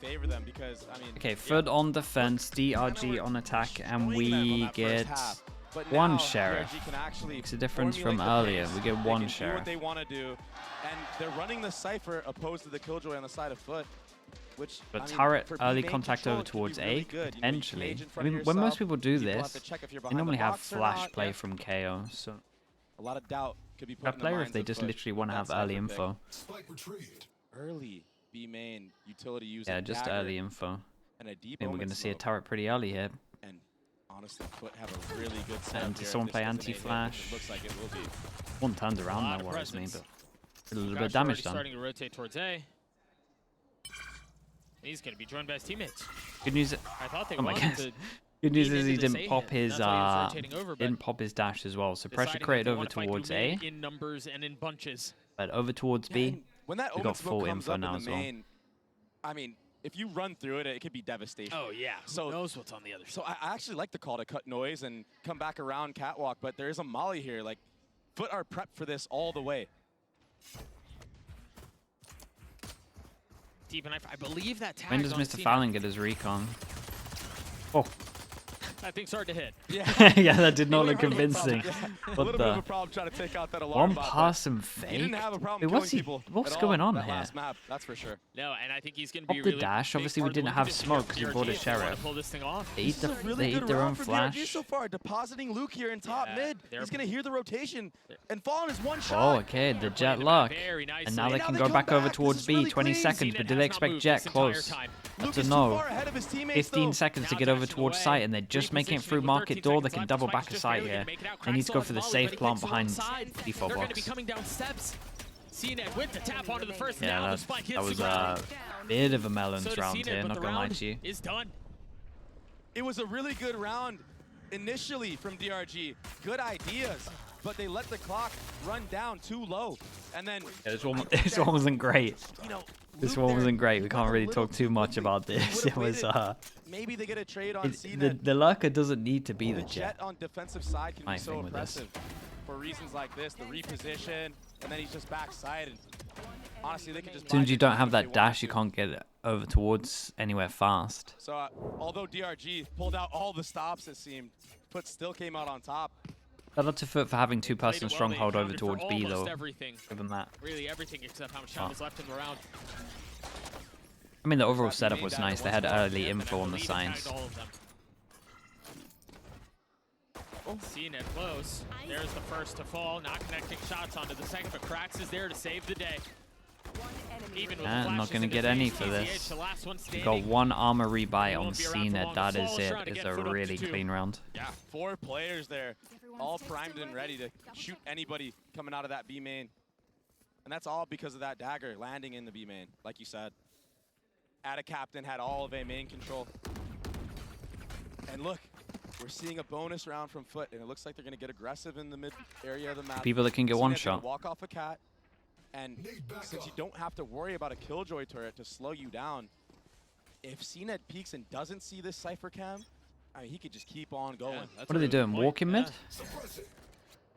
favor them because I mean. Okay, FUT on defense, DRG on attack, and we get one sheriff. Makes a difference from earlier. We get one sheriff. Do what they want to do, and they're running the Cypher opposed to the Killjoy on the side of FUT. Which, But I mean, turret early contact over towards A, potentially. I mean, when most people do this, they normally have flash play from KO. So a lot of doubt could be put that in the player if minds they of just FUT literally want to with have that early Cypher info. Early B main utility using Yeah, just dagger early info. and a deep. I think we're going to see a turret pretty early here. And honestly, FUT have a really good setup And here. someone If play this isn't a hit, anti-flash. which it looks like it will be. One turns around, that worries me, but a little bit of damage done. Starting to rotate towards A. He's going to be joined by his teammates. Good news. I thought they Oh my wanted god. to Good news lean is he into this didn't A pop hit. his That's why he was rotating over, but didn't pop his dash as well. So pressure deciding if created they over wanna fight through towards mid A, in numbers and in bunches. but over towards Yeah, B. and when that we omen got smoke full comes info up now in as the well. main, I mean, if you run through it, it could be devastation. Oh yeah, So- who knows what's on the other side. So I actually like the call to cut noise and come back around catwalk, but there is a molly here. Like, FUT are prepped for this all the way. Deep knife. I believe that tag. When does Mr. Fallon get his recon? Oh, That thing's hard to hit. Yeah, yeah, that did not look A little bit of a convincing. problem, yeah. A What little bit of the? a problem trying to take out that alarm One bot, but pass and he fake. didn't have a problem Wait, killing what's he? people What's at going all on that here? last map, that's for sure. No, and I think he's going to Pop be the really dash. big Obviously, we part of the didn't win have condition smoke here. 'cause we DRG, brought a if they wanna sheriff. pull this thing off. They eat, This is a really they good eat their round own for flash. DRG so far, depositing Luke here in top Yeah, mid. they're- He's going to hear the rotation, and Fallen is one Oh, shot. okay, the They're jet playing it luck. very nicely. And now they Now can they go come back over back. towards This is B, really 20 clean. seconds, Cena but do has they not expect moved Jet this entire close? time. I Luke don't is too know. far ahead of his teammates, 15 though. seconds to Now get over dashing towards away. site, and they're just making it through Repositioning with market 13 door. They seconds can left. double Spike's back a just site barely here. gonna make it out. They need to go Crack's for the on safe volley, but he plant picks the behind wrong side. default They're going to be box. coming down steps. CNET with the tap onto the first. Yeah, Now the spike hits that the was ground. a bit of a melons So does round CNET, here, but not the gonna lie round to you. is done. It was a really good round initially from DRG. Good ideas, but they let the clock run down too low. And then, Yeah, this one wasn't great. you know, This Luke one there wasn't great. We went can't a really little talk too much quickly. about this. Would've It was waited. Maybe they get a trade on the CNET. lurker doesn't need to be The the jet. jet on defensive side can My be so thing with this. oppressive for reasons like this, the reposition, and then he's just backside. And honestly, they can just. As soon as buy you the don't time have if they that dash, you wanted can't get over towards anywhere fast. to. So, although DRG pulled out all the stops, it seemed, FUT still came out on top. Shout out to FUT for having Played two-person it well. stronghold They over accounted for towards B, almost though. everything. Given that. Really everything except how much time Oh. is left in the round. I mean, the overall Exactly, setup main was dagger nice. They once had more. early And I info on the believe it tagged signs. all of them. CNET close. There's the first to fall, not connecting shots onto the second, but Krax is there to save the day. Even with Yeah, the I'm not flashes gonna in get his any face, for TCH, this. the last one We standing. got one armor rebuy He on won't be around for CNET. long. That The is smallest it. round to It's get a FUT up to really 2. clean round. Yeah, 4 players there, all primed and ready to shoot anybody coming out of that B main. And that's all because of that dagger landing in the B main, like you said. Ada Captain had all of A main control. And look, we're seeing a bonus round from FUT, and it looks like they're going to get aggressive in the mid area of the map. People that can get CNET's one gonna shot. Walk off a cat, and since you don't have to worry about a Killjoy turret to slow you down, if CNET peeks and doesn't see this Cypher cam, I mean, he could just keep on going. That's What are a they good doing? point. Walking mid?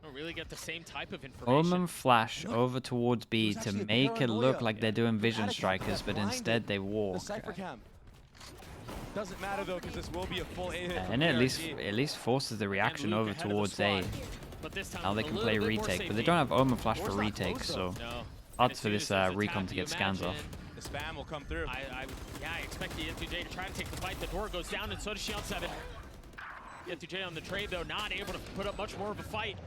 Don't really get the same type of information. Omen flash over towards B There's to actually a make it look paranoia like they're doing vision Ada Captain strikers, that but blinded instead they the walk. Cypher cam. Doesn't matter though, because this will be a full A hit. from And it DRG. at least forces the reaction Luke over ahead of the towards A. squad. But this time Now they with a can little play bit more retake, but they safety. don't have Omen flash for Door's not retake, closed, so No. hard As for soon this as there's a recon tap, to you get scans off. imagine- The spam will come through. Yeah, I expect the N2J to try to take the fight. The door goes down, and so does she on 7. N2J on the trade, though, not able to put up much more of a fight.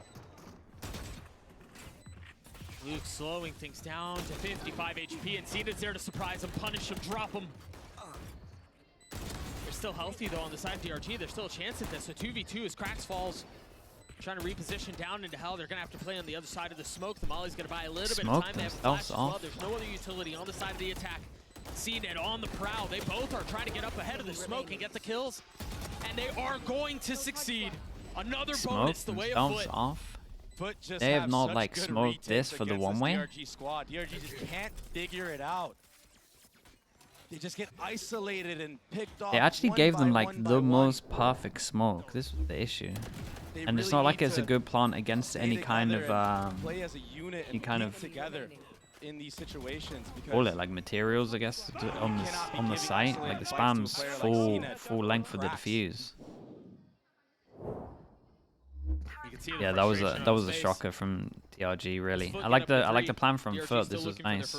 Luke slowing things down to 55 HP, and Cena's there to surprise him, punish him, drop him. They're still healthy, though, on the side of DRG. There's still a chance at this. So 2v2 as Krax falls. Trying to reposition down into hell. They're going to have to play on the other side of the smoke. The Molly's going to buy a little bit of Smoke time. They have themselves flash as well. off. There's no other utility on the side of the attack. CNET on the prowl. They both are trying to get up ahead of the smoke and get the kills. And they are going to succeed. Another Smoke bonus the way of themselves FUT. off. FUT just They have not, such like, good smoked retakes this for the against this one-way? DRG squad. DRG just can't figure it out. They just get isolated and picked off. They actually one gave by them like one by the one. most perfect smoke. This was the issue. They And it's really not like need it's a to good plant against stay any kind together of and play as a unit any and kind keep of together. in these situations. All it like materials, I guess, on the site. Like the spam's full length for the defuse. Yeah, that was a shocker from DRG. Really, I like the plan from FUT. This was nice.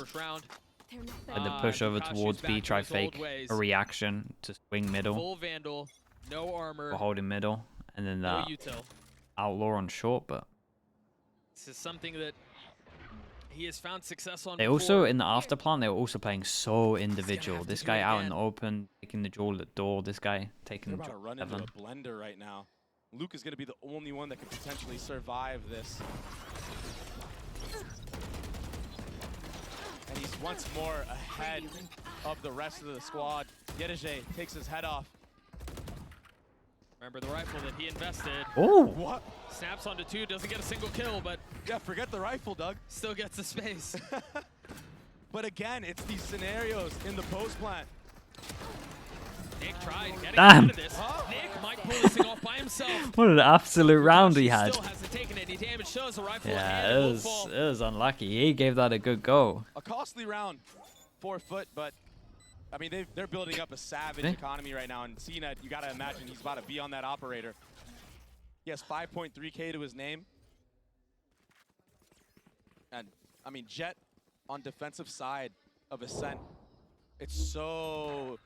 And the push over towards B, try fake a reaction to swing middle. Full Vandal, no armor. Or holding middle, and then no util. Outlaw on short. But this is something that he has found success on. They also in the after plan they were also playing so individual. This guy out in the open taking the jewel at door. This guy taking the about to run into a blender right now. Luke is going to be the only one that could potentially survive this. And he's once more ahead of the rest of the squad. DRG takes his head off. Remember the rifle that he invested. Oh! What? Snaps onto 2, doesn't get a single kill, but... Yeah, forget the rifle, Doug. Still gets the space. But again, it's these scenarios in the post plant. Nick tried getting Damn. out of this. Huh? Nick might pull this thing off by himself. What an absolute round he had. Still hasn't taken any damage. Shows the rifle. Yeah, it was unlucky. He gave that a good go. A costly round for FUT, but I mean they're building up a savage economy right now. And CNED, you gotta imagine he's about to be on that operator. He has 5.3K to his name. And I mean Jet on defensive side of Ascent. It's so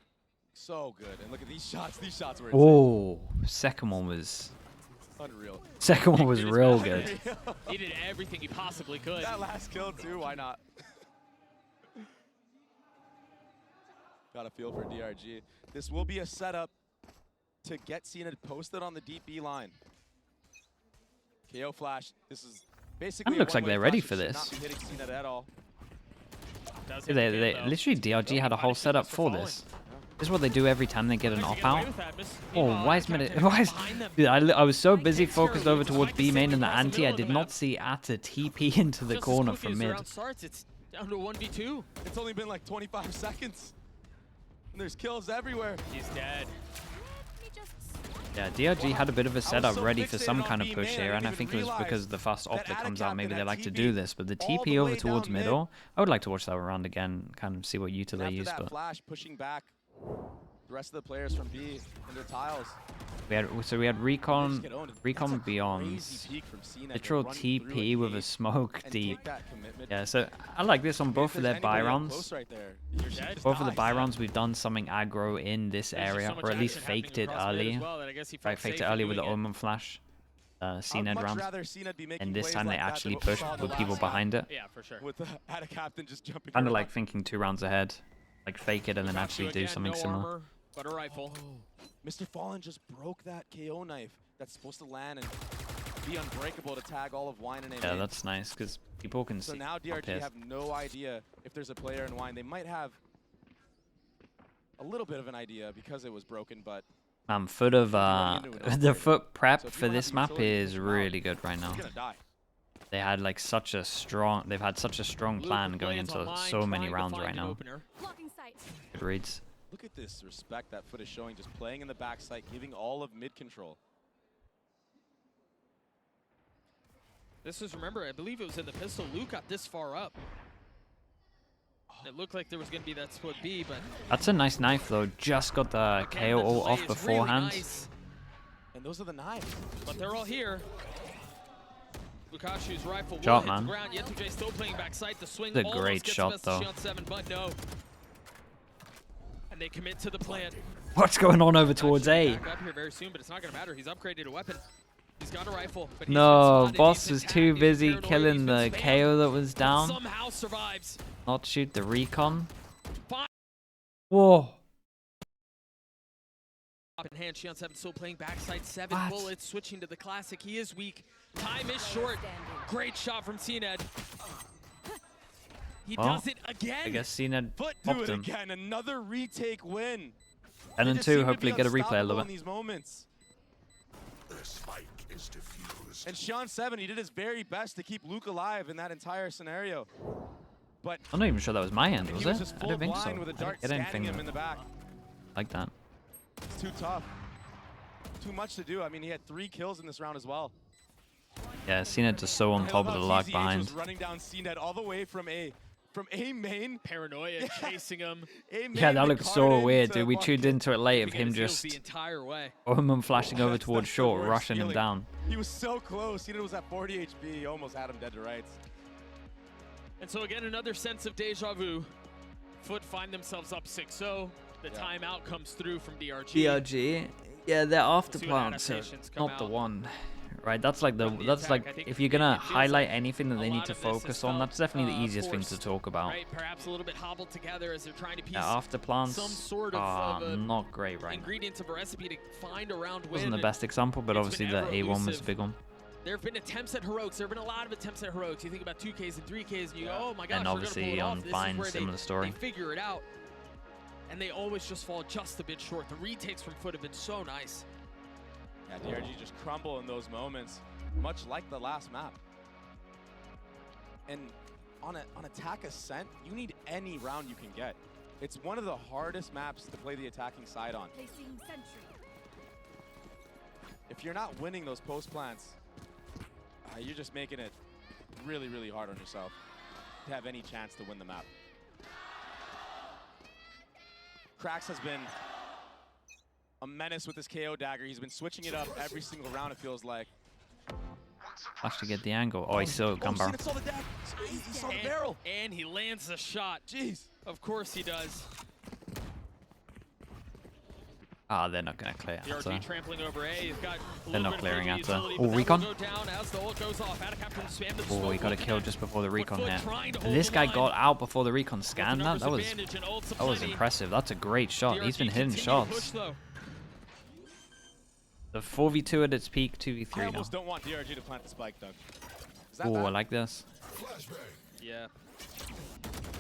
good. And look at these shots. These shots were insane. Oh, second one was unreal. Second one was real good. He did everything he possibly could. That last kill too, why not? Got a feel for DRG. This will be a setup to get CNED posted on the deep B line. KO flash. This is basically. It looks like they're ready for this. Not be hitting CNED at all. They literally DRG had a whole setup for this. This is what they do every time they get an off out. Oh, why is Dude, I was so busy focused over towards B main and the anti, I did not see Atta TP into the corner from mid. It's down to 1v2. It's only been like 25 seconds. And there's kills everywhere. He's dead. Yeah, DRG had a bit of a setup ready for some kind of push here, and I think it was because the fast op that comes out, maybe they like to do this. But the TP over towards middle, I would like to watch that round again, kind of see what util they use. But flash pushing back the rest of the players from B into tiles. We had recon beyond, literal TP with a smoke deep. Yeah, so I like this on both of their buy rounds. Both of the buy rounds, we've done something aggro in this area, or at least faked it early. Right, faked it early with the Omen flash. CNED round. And this time they actually pushed with people behind it. Yeah, for sure. With the captain just jumping. Kind of like thinking 2 rounds ahead. Like fake it and then actually do something similar. But a rifle. Mr. Fallen just broke that KO knife that's supposed to land and be unbreakable to tag all of Wine and A. Yeah, that's nice because people can see. So now DRG have no idea if there's a player in Wine. They might have a little bit of an idea because it was broken, but FUT of the FUT prep for this map is really good right now. They had like such a strong. They've had such a strong plan going into so many rounds right now. Good reads. Look at this respect that FUT is showing, just playing in the backside, giving all of mid control. This is, remember, I believe it was in the pistol. Luke got this far up. It looked like there was going to be that split B, but... That's a nice knife, though. Just got the KO all off beforehand. Really nice. And those are the knives. But they're all here. Lukashu's rifle will shot, hit man. the ground. Yetujay still playing backside. The swing That's a great shot, though. But no. And they commit to the plan. What's going on over towards A? Back up here very soon, but it's not going to matter. He's upgraded a weapon. He's got a rifle. But no, boss was too busy killing the KO that was down. Somehow survives. Not shoot the recon. Fine. Whoa. In hand, Shion 7 still playing backside. 7 bullets, switching to the classic. He is weak. Time is short. Great shot from CNED. He does it again. I guess CNED popped him. Again. Another retake win. 10 and 2. Hopefully get a replay a little bit. These moments. And Shion 7, he did his very best to keep Luke alive in that entire scenario. But I'm not even sure that was my end, was it? I don't think so. With a dart I didn't think him in the back. Like that. It's too tough. Too much to do. I mean, he had 3 kills in this round as well. Yeah, CNED just so on top of the lock behind. Was running down CNED all the way from A. from A main. Paranoia chasing him. Yeah, that looks so weird, dude. We tuned into it late of him just the entire way. Omen flashing over towards short, rushing him down. He was so close. He was at 40 HP. He almost had him dead to rights. And so again, another sense of deja vu. FUT find themselves up 6-0. The timeout comes through from DRG. DRG, yeah, their after plants are not the one. Right, that's like if you're gonna highlight anything that they need to focus on, that's definitely the easiest thing to talk about. Right, perhaps a little bit hobbled together as they're trying to piece after plants some sort are not great right now. Ingredients of a recipe to find around win. Wasn't the best example, but obviously the A1 was a big one. There have been attempts at heroics. There have been a lot of attempts at heroics. You think about 2Ks and 3Ks, and you go, oh my gosh, and obviously on Vine, similar story. They figure it out, and they always just fall just a bit short. The retakes from FUT have been so nice. Yeah, DRG just crumble in those moments, much like the last map. And on attack Ascent, you need any round you can get. It's one of the hardest maps to play the attacking side on. If you're not winning those post plants, you're just making it really, really hard on yourself to have any chance to win the map. Krax has been a menace with his KO dagger. He's been switching it up every single round, it feels like. Flash to get the angle. Oh, he's still Gunbar. He saw the barrel. And he lands the shot. Jeez. Of course he does. Ah, they're not going to clear out. DRG trampling over A. He's got they're not clearing out. Oh, recon. Oh, he got a kill just before the recon hit. And this guy got out before the recon scanned that. That was impressive. That's a great shot. He's been hitting shots. The 4v2 at its peak, 2v3 now. I almost don't want DRG to plant the spike, Doug. Oh, I like this. Yeah.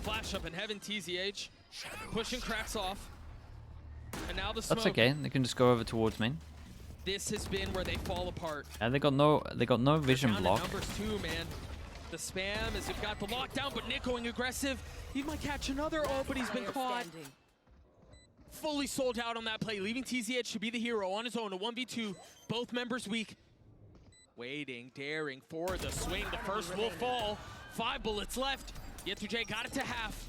Flash up in heaven, TZH. Pushing Krax off. And now the smoke. That's okay. They can just go over towards main. This has been where they fall apart. Yeah, they got no vision block. Numbers 2, man. The spam as they've got the lockdown, but Nick going aggressive. He might catch another. Oh, but he's been caught. Fully sold out on that play, leaving TZH to be the hero on his own. A 1v2, both members weak. Waiting, daring for the swing. The first will fall. 5 bullets left. Yet2J got it to half.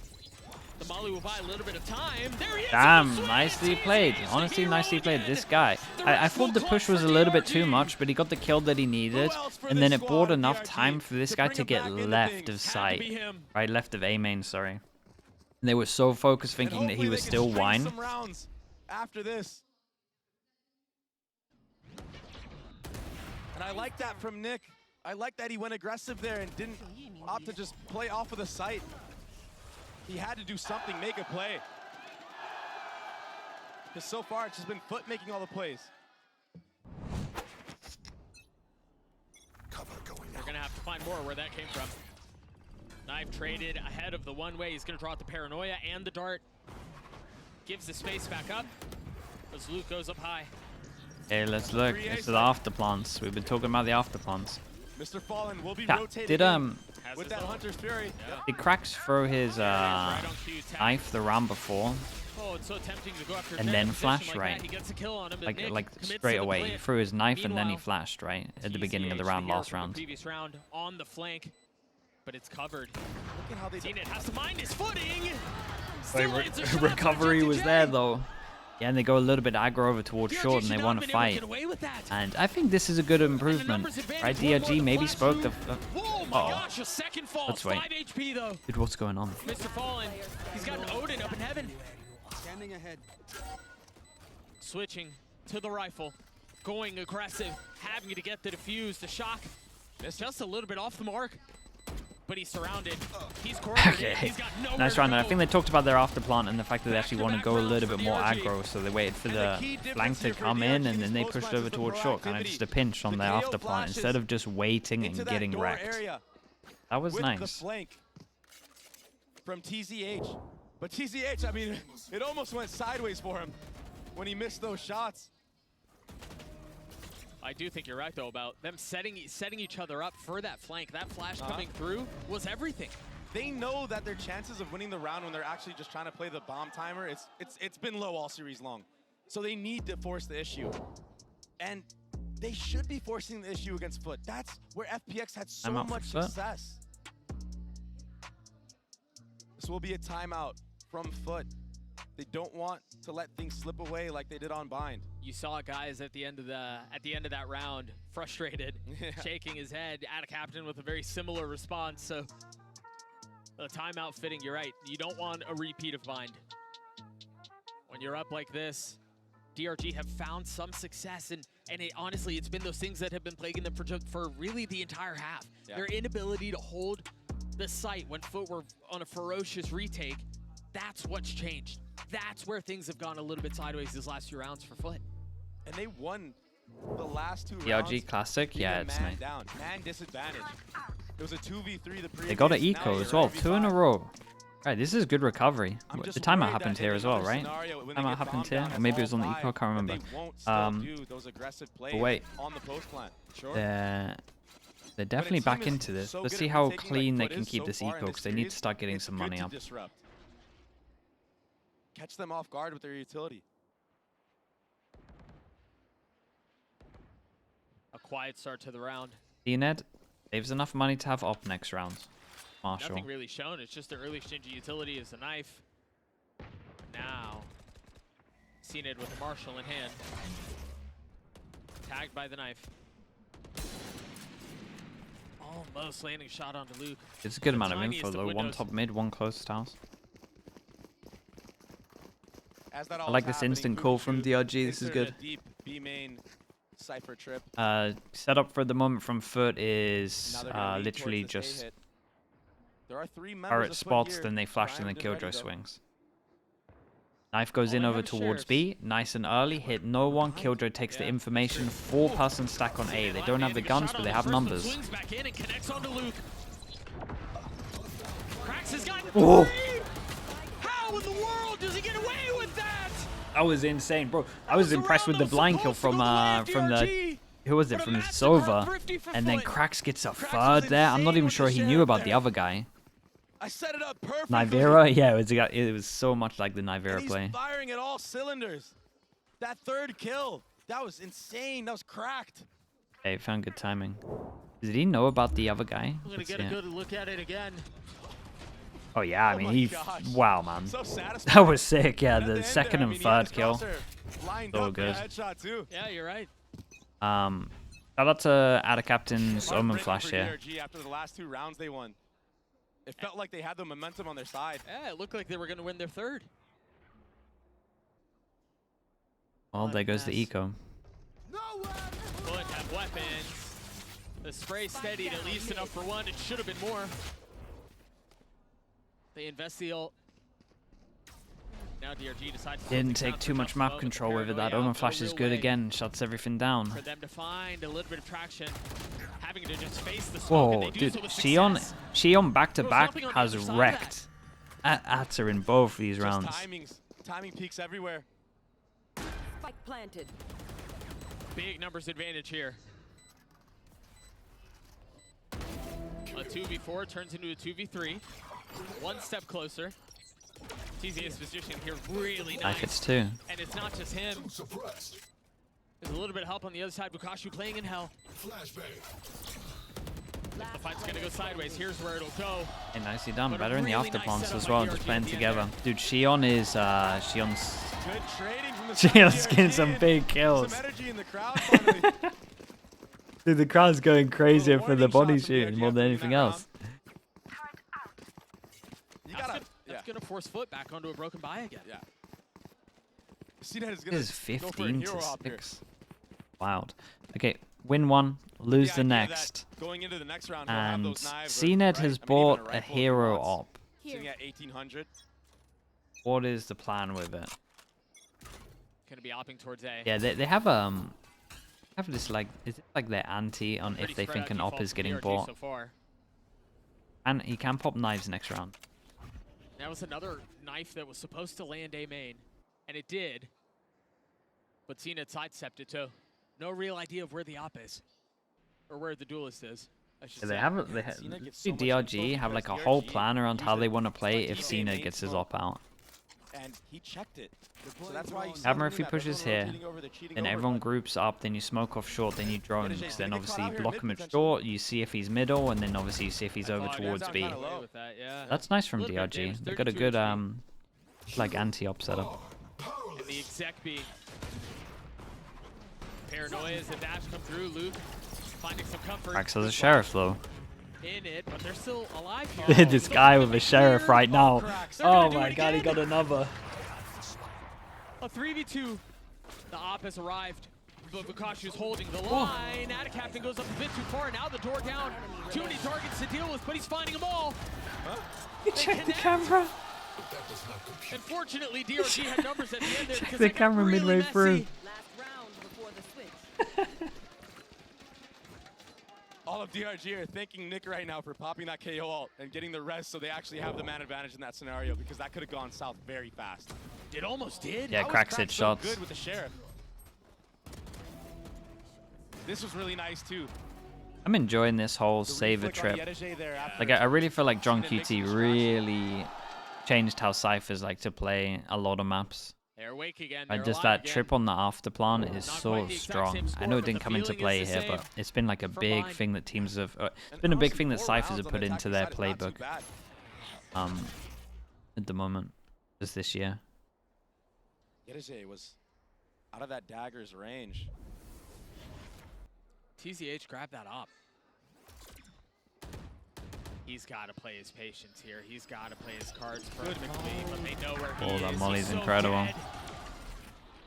The Molly will buy a little bit of time. There he is. Damn, nicely played. Honestly, nicely played. This guy. I thought the push was a little bit too much, but he got the kill that he needed. And then it bought enough time for this guy to get left of sight. Right, left of A main, sorry. And they were so focused thinking that he was still wine. After this. And I like that from Nick. I like that he went aggressive there and didn't opt to just play off of the site. He had to do something, make a play. Because so far, it's just been FUT making all the plays. They're going to have to find more where that came from. Knife traded ahead of the one-way. He's going to draw out the Paranoia and the dart. Gives the space back up as Luke goes up high. Hey, let's look. It's the after plants. We've been talking about the after plants. Mr. Fallen will be rotating. With that Hunter's Fury. Did Krax throw his knife the round before? Oh, it's so tempting to go after and then flash, like right? He gets a kill on him, like straight away. He threw his knife and then he flashed, right? At the beginning of the round, last round. Previous round on the flank, but it's covered. Look at how they has to mind his footing. Recovery was there though. Yeah, and they go a little bit aggro over towards short and they want to fight. And I think this is a good improvement. Right, DRG maybe spoke the... Oh my gosh, a second fall. Let's wait. 5 HP though. Dude, what's going on? Mr. Fallen, he's got an Odin up in heaven. Standing ahead. Switching to the rifle. Going aggressive. Having to get the defuse, the shock. Just a little bit off the mark. But he's surrounded. He's cornered. Okay. He's got Nice round there. I think they talked about their after plant and the fact that they actually want to go a little bit more aggro, so they waited for the flank to come in and then they pushed over towards short, kind of just a pinch on their after plant instead of just waiting and getting wrecked. That was nice. From TZH. But TZH, I mean, it almost went sideways for him when he missed those shots. I do think you're right, though, about them setting each other up for that flank. That flash coming through was everything. They know that their chances of winning the round when they're actually just trying to play the bomb timer, it's been low all series long. So they need to force the issue. And they should be forcing the issue against FUT. That's where FPX had so much success. This will be a timeout from FUT. They don't want to let things slip away like they did on Bind. You saw guys at the end of that round, frustrated, shaking his head at a captain with a very similar response. So the timeout fitting, you're right. You don't want a repeat of Bind. When you're up like this, DRG have found some success, and honestly, it's been those things that have been plaguing them for really the entire half. Yeah. Their inability to hold the site when FUT were on a ferocious retake, that's what's changed. That's where things have gone a little bit sideways these last few rounds for FUT. And they won the last 2 rounds. DRG Classic? Yeah, it's nice. Down. Man disadvantage. It was a 2v3 the previous. They got an eco as well, 2 in a row. Right, this is good recovery. The timeout happened here as well, right? Timeout happened here, or maybe it was on the eco, I can't remember. But wait, they're definitely back into this. Let's see how clean they can keep this eco, because they need to start getting some money up. Catch them off guard with their utility. A quiet start to the round. CNED saves enough money to have op next round. Marshall. Nothing really shown. It's just the early exchange of utility is the knife. Now, CNED with the Marshall in hand. Tagged by the knife. Almost landing shot onto Luke. It's a good amount of info though. One top mid, one close to house. I like this instant call from DRG. This is good. Deep B main Cypher trip. Setup for the moment from FUT is literally just turret spots, then they flash, and then Killjoy swings. Knife goes in over towards B, nice and early, hit no one. Killjoy takes the information, 4-person stack on A. They don't have the guns, but they have numbers. Oh. How in the world does he get away with that? That was insane, bro. I was impressed with the blind kill from the who was it, from Sova, and then Krax gets a third there. I'm not even sure he knew about the other guy. I set it up perfectly. Nivera, yeah, it was so much like the Nivera play. He's firing at all cylinders. That third kill, that was insane. That was cracked. Hey, found good timing. Did he know about the other guy? I'm gonna get a good look at it again. Oh yeah, I mean wow, man. So that was sick. Yeah, the second and third kill. So good. Yeah, you're right. Shout out to Ada Captain's Omen Flash here. After the last 2 rounds they won. It felt like they had the momentum on their side. Yeah, it looked like they were going to win their third. Well, there goes the eco. FUT have weapons. The spray steadied at least enough for one. It should have been more. They invest the ult. Now DRG decides to didn't take too much map control with it. That Omen Flash is good again. Shuts everything down. For them to find a little bit of traction. Having to just face the smoke. Whoa, dude. Xion back-to-back has wrecked Atter in both these rounds. Timing peaks everywhere. Spike planted. Big numbers advantage here. A 2v4 turns into a 2v3. One step closer. TZ's position here really nice. Like it's 2. And it's not just him. There's a little bit of help on the other side. Bukashu playing in hell. The fight's gonna go sideways. Here's where it'll go. And nicely done. Better in the afterplants as well, just playing together. Dude, Xion is Xion's getting some big kills. Dude, the crowd's going crazier for the body shooting more than anything else. That's gonna force FUT back onto a broken buy again. Yeah. This is 15 to 6. Wild. Okay, win 1, lose the next. Going into the next round, and CNED has bought a hero op. Sitting at 1800. What is the plan with it? Gonna be opping towards A. Yeah, they have this like, is it like their ante on if they think an op is getting bought? So And he can pop knives next round. That was another knife that was supposed to land A main, and it did. But CNED sidestepped it too. No real idea of where the op is, or where the duelist is. They have DRG have like a whole plan around how they want to play if CNED gets his op out. and he checked it. So that's why Camera, if he pushes here, then everyone groups up, then you smoke off short, then you drone. Then obviously you block him at short, you see if he's middle, and then obviously you see if he's over towards B. That's nice from DRG. They got a good like anti-op setup. And the exec being paranoia as the dash come through. Luke finding some comfort. Krax has a sheriff though. In it, but they're still alive here. This guy with a sheriff right now. Oh my god, he got another. A 3v2. The op has arrived, but Vukashu's holding the line. Captain goes up a bit too far. Now the door down. Too many targets to deal with, but he's finding them all. You checked the camera. Unfortunately, DRG had numbers at the end there because the camera really midway messy. through. Last round before the switch. All of DRG are thanking Nick right now for popping that KO ult and getting the rest so they actually have the man advantage in that scenario, because that could have gone south very fast. It almost did. Yeah, Krax hit shots. Good with the sheriff. This was really nice too. I'm enjoying this whole saver trip. Like, I really feel like John QT really changed how Cyphers like to play a lot of maps. They're awake again. And just that trip on the after plan is so strong. I know it didn't come into play here, but it's been like a big thing that teams have. It's been a big thing that Cyphers have put into their playbook. At the moment, just this year. Yedeje was out of that dagger's range. TZH grabbed that up. He's got to play his patience here. He's got to play his cards perfectly, but they know where he is. That Molly's so incredible. Dead.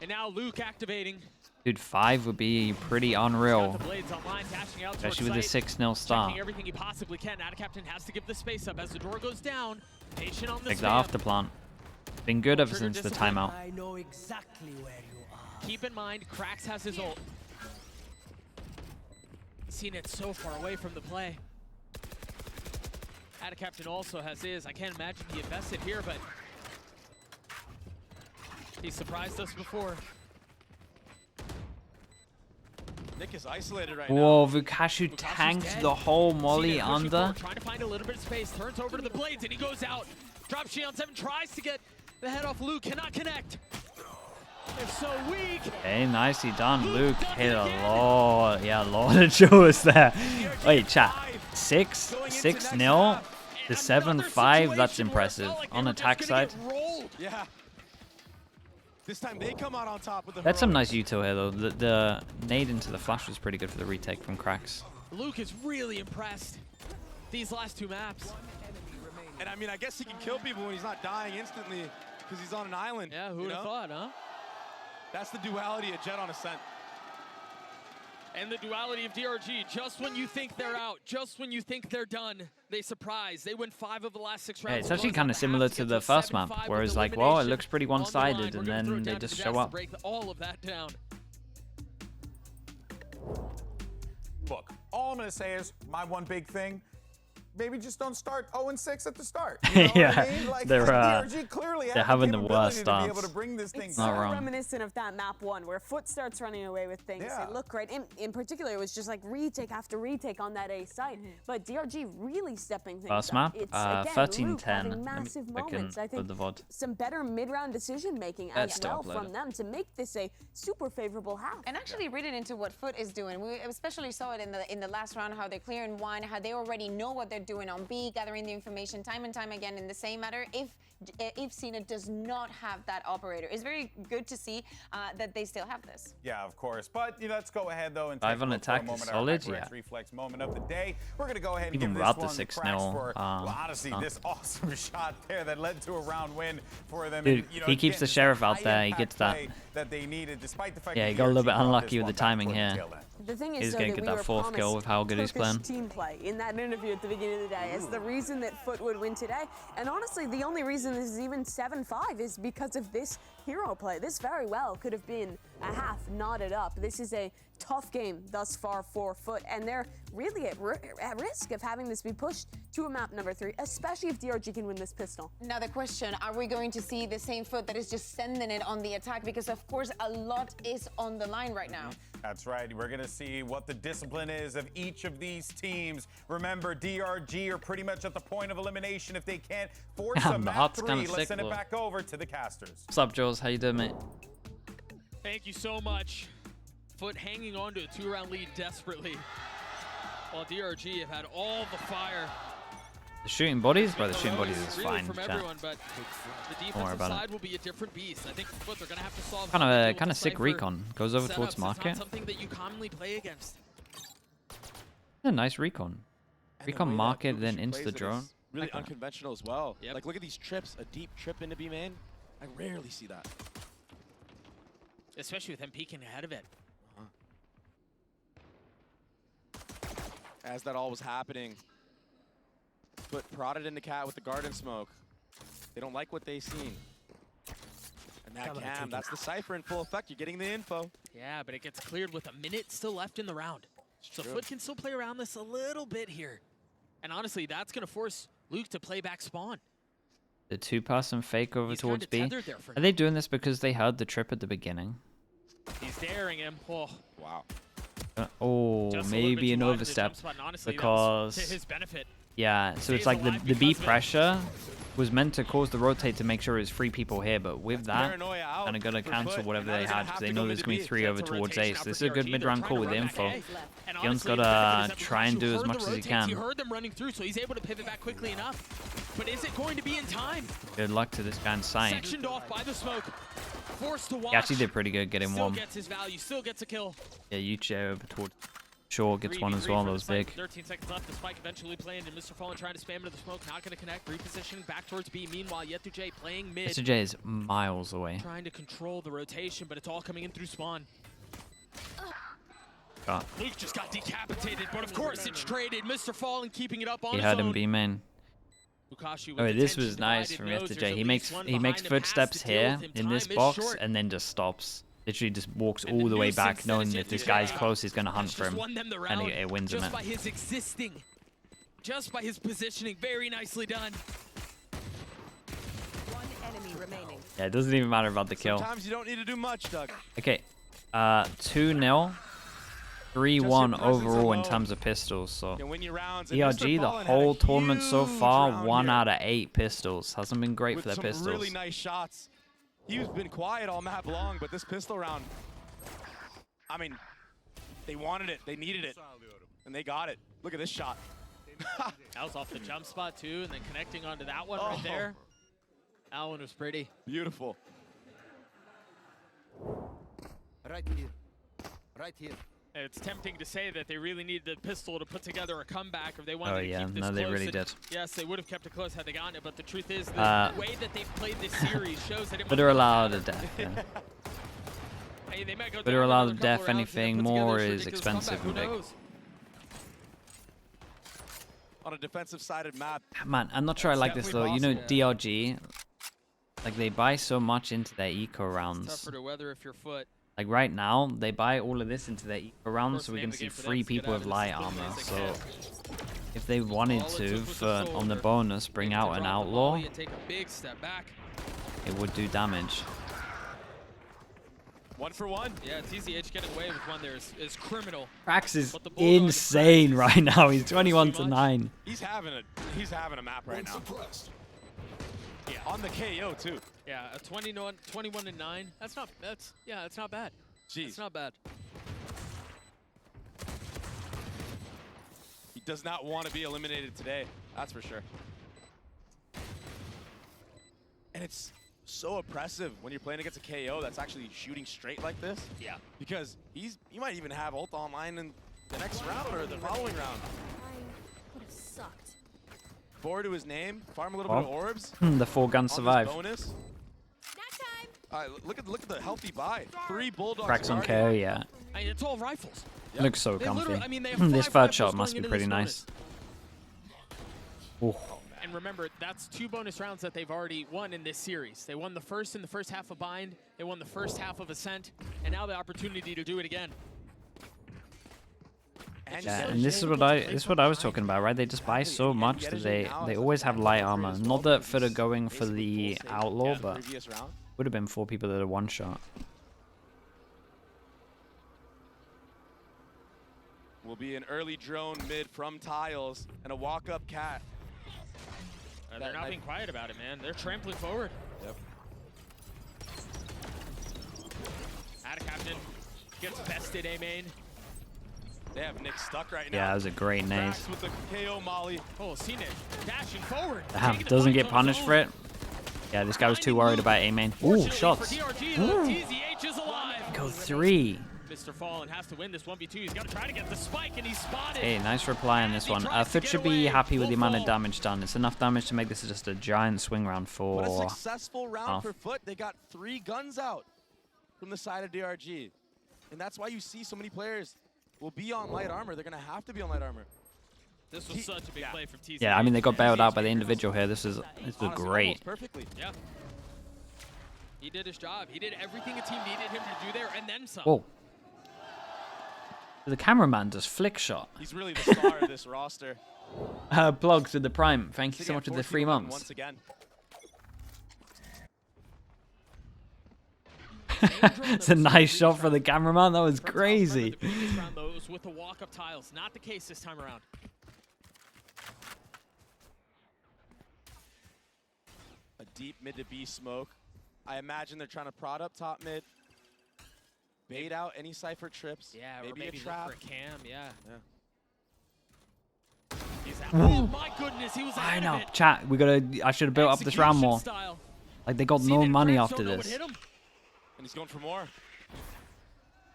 And now Luke activating. Dude, 5 would be pretty unreal. Online, out especially with the 6-0 start. Checking everything he possibly can. Captain has to give the space up as the door goes down. Patient on the Like the after plant. Been good ever since the timeout. I know exactly where you are. Keep in mind, Krax has his ult. Seen it so far away from the play. Captain also has his. I can't imagine he invested here, but he surprised us before. Nick is isolated right Whoa, now. Vukashu tanked the whole Molly under. Trying to find a little bit of space. Turns over to the blades and he goes out. Drops Shion 7. Tries to get the head off Luke. Cannot connect. They're so weak. Okay, nicely done. Luke hit a lot. Yeah, a lot of jaws there. Wait, chat. 6-0 to 7-5. That's impressive. On attack side. Yeah. This time they come out on top with the That's some nice util here though. The nade into the flash was pretty good for the retake from Krax. Luke is really impressed these last 2 maps. And I mean, I guess he can kill people when he's not dying instantly because he's on an island. Yeah, who would have thought, huh? That's the duality of Jet on Ascent. And the duality of DRG, just when you think they're out, just when you think they're done, they surprise. They win 5 of the last 6 rounds. Yeah, it's actually kind of similar to the first map, whereas like, well, it looks pretty one-sided, and then they just show up. Break all of that down. Look, all I'm going to say is my one big thing, maybe just don't start 0-6 at the start. You know yeah, what I mean? Like, they're DRG clearly they're having the worst starts. It's so reminiscent of that map 1 where FUT starts running away with things. Yeah. It looked great. In particular, it was just like retake after retake on that A site. But DRG really stepping things First up. map, It's, again, 13-10. massive moments. I think the VOD. some better mid-round decision making as well from them to make this a super favorable half. And actually read it into what FUT is doing. We especially saw it in the last round, how they're clearing 1, how they already know what they're doing on B, gathering the information time and time again in the same matter. If Cena does not have that operator, it's very good to see that they still have this. Yeah, of course. But let's go ahead though and Dive take on a attack moment is our solid, HyperX yeah. reflex moment of the day. We're gonna go ahead and Even give without this the one 6-0, for, well, honestly, this awesome shot there that led to a round win for them. Dude, And, he keeps the sheriff out there. He gets that. That they needed, despite the fact Yeah, that he got a little bit DRG brought unlucky this with the one back timing for the here. tail end. The thing He's is, gonna that get we that were 4th kill with how good he's Turkish playing. team play in that interview at the beginning of the day is the reason that FUT would win today. And honestly, the only reason this is even 7-5 is because of this hero play. This very well could have been a half knotted up. This is a tough game thus far for FUT, and they're really at risk of having this be pushed to a map number 3, especially if DRG can win this pistol. Now the question, are we going to see the same FUT that is just sending it on the attack? Because of course a lot is on the line right now. That's right. We're going to see what the discipline is of each of these teams. Remember, DRG are pretty much at the point of elimination if they can't force a map 3. Let's send it back over to the casters. What's up, Jules? How you doing, mate? Thank you so much. FUT hanging on to a 2-round lead desperately, while DRG have had all the fire. The shooting bodies, bro. The shooting bodies is really fine. From everyone, but the defensive side will be a different beast. I think FUT are gonna have to solve. Kind of sick recon. Goes over towards market. It's not something that you commonly play against. A nice recon. Recon market, then into the drone. Really unconventional as well. Yep. Like, look at these trips. A deep trip into B main. I rarely see that. Especially with him peeking ahead of it. As that all was happening, FUT prodded into Cat with the garden smoke. They don't like what they've seen. And that cam, that's the Cypher in full effect. You're getting the info. Yeah, but it gets cleared with a minute still left in the round. So FUT can still play around this a little bit here. And honestly, that's going to force Luke to play back spawn. The 2-person fake over towards B. Are they doing this because they heard the trip at the beginning? He's daring him. Oh, wow. Maybe an overstep because to his benefit. Yeah, so it's like the B pressure was meant to cause the rotate to make sure it's 3 people here, but with that, kind of gonna cancel whatever they had because they know there's gonna be 3 over towards A. So this is a good mid-round call with info. Gion's gotta try and do as much as he can. He heard them running through, so he's able to pivot back quickly enough. But is it going to be in time? Good luck to this guy in sight. Sectioned off by the smoke. Forced to watch. He actually did pretty good getting still one. Gets his value, still gets a kill. Yeah, Yuchi over towards Shaw gets one as well. That was big. 13 seconds left. The spike eventually playing, and Mr. Fallen trying to spam into the smoke. Not going to connect. Repositioning back towards B. Meanwhile, Yetu playing mid. Mr. J is miles away. Trying to control the rotation, but it's all coming in through spawn. Luke just got decapitated, but of course it's traded. Mr. Fallen keeping it up on He his had own. him B main. Oh, this was nice from Mr. J. He makes footsteps here in this box and then just stops. Literally just walks all the way back, knowing that if this guy's close, he's gonna hunt for him, and it wins him. Just by his existing, just by his positioning, very nicely done. One enemy remaining. Yeah, it doesn't even matter about the kill. Sometimes you don't need to do much, Doug. Okay, 2-0. 3-1 overall in terms of pistols, so DRG the whole tournament so far 1 out of 8 pistols. Hasn't been great for their pistols. Really nice shots. He's been quiet all map long, but this pistol round, I mean, they wanted it, they needed it, and they got it. Look at this shot. That was off the jump spot too, and then connecting onto that one right there. That one was pretty. Beautiful. Right here. Right here. It's tempting to say that they really need the pistol to put together a comeback, or they wanted to keep this no, close. they really did. Yes, they would have kept it close had they gotten it, but the truth is the way that they've played this series shows that it but they're allowed to death. Yeah. Hey, they might go but they're allowed to down def anything more is expensive and big. On a defensive-sided map. Man, I'm not sure I like this though. You know, DRG, like they buy so much into their eco rounds. Tougher to weather if you're FUT. Like right now, they buy all of this into their eco rounds, so we can see 3 people with light armor. So if they wanted to, on the bonus, bring out an outlaw, take a big step back. It would do damage. 1 for 1. Yeah, TZH getting away with one there is criminal. Prax is insane right now. He's 21-9. He's having a map right now. Yeah, on the KO too. Yeah, a 21-9. That's not bad. Jeez. It's not bad. He does not want to be eliminated today. That's for sure. And it's so oppressive when you're playing against a KO that's actually shooting straight like this. Yeah. Because he might even have ult online in the next round or the following round. Would have sucked. Forward to his name, farm a little bit of orbs. The 4 guns survive. Bonus. Look at the healthy buy. 3 bulldogs. Prax on KO, yeah. I mean, it's all rifles. Yep. Looks so comfy. I mean, they have this 5 FUT shot must be pretty nice. Ooh. And remember, that's 2 bonus rounds that they've already won in this series. They won the first in the first half of Bind, they won the first half of Ascent, and now the opportunity to do it again. Yeah, and this is what I was talking about, right? They just buy so much that they always have light armor. Not that FUT are going for the outlaw, but would have been 4 people that are one shot. Will be an early drone mid from tiles and a walk-up cat. They're not being quiet about it, man. They're trampling forward. Yep. Out of captain. Gets bested, A main. They have Nick stuck right now. Yeah, that was a great nade. With the KO molly. Oh, seen it. Dashing forward. Damn, doesn't get punished for it. Yeah, this guy was too worried about A main. Ooh, shots. TZH is alive. Go 3. Mr. Fallen has to win this 1v2. He's got to try to get the spike, and he's spotted. Hey, nice reply on this one. FUT should be happy with the amount of damage done. It's enough damage to make this just a giant swing round for... What a successful round for FUT. They got 3 guns out from the side of DRG. And that's why you see so many players will be on light armor. They're going to have to be on light armor. This was such a big play from TZH. Yeah, I mean, they got bailed out by the individual here. This is great. Perfectly. Yeah. He did his job. He did everything a team needed him to do there, and then some. Whoa. The cameraman does flick shot. He's really the star of this roster. Blogs with the Prime. Thank you so much for the 3 months. Once again. It's a nice shot for the cameraman. That was crazy. The previous round, though, was with the walk-up tiles. Not the case this time around. A deep mid to B smoke. I imagine they're trying to prod up top mid. Bait out any Cypher trips. Yeah, maybe or a trap. Look for a cam, yeah. He's out. Oh my goodness, he was I out know. of it. Chat, I should have built up this round more. Style. Like, they got no money after this. And he's going for more.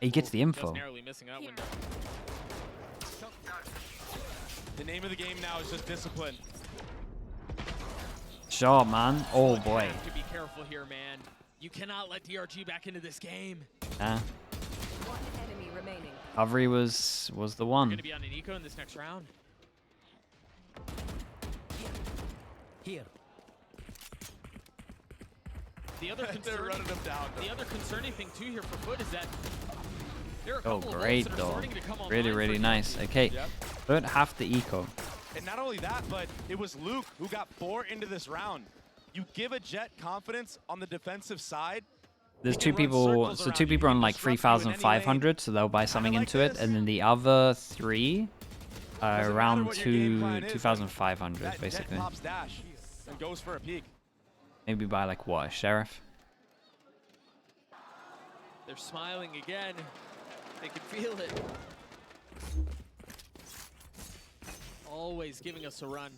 He gets the info. Just narrowly missing that window. The name of the game now is just discipline. Sure, man. Oh, boy. You have to be careful here, man. You cannot let DRG back into this game. Yeah. 1 enemy remaining. Avery was the one. Going to be on an eco in this next round. Here. The other concerning thing too here for FUT is that there are a Oh, couple of great ults that are though. starting to come Really, online really for nice. DRG. Okay, Yep. don't have the eco. And not only that, but it was Luke who got 4 into this round. You give a Jet confidence on the defensive side. There's 2 people, so 2 people on like 3,500, so they'll buy something into it, and then the other 3 are around 2,500 basically. Pops dash and goes for a peek. Maybe buy like what, a sheriff? They're smiling again. They can feel it. Always giving us a run.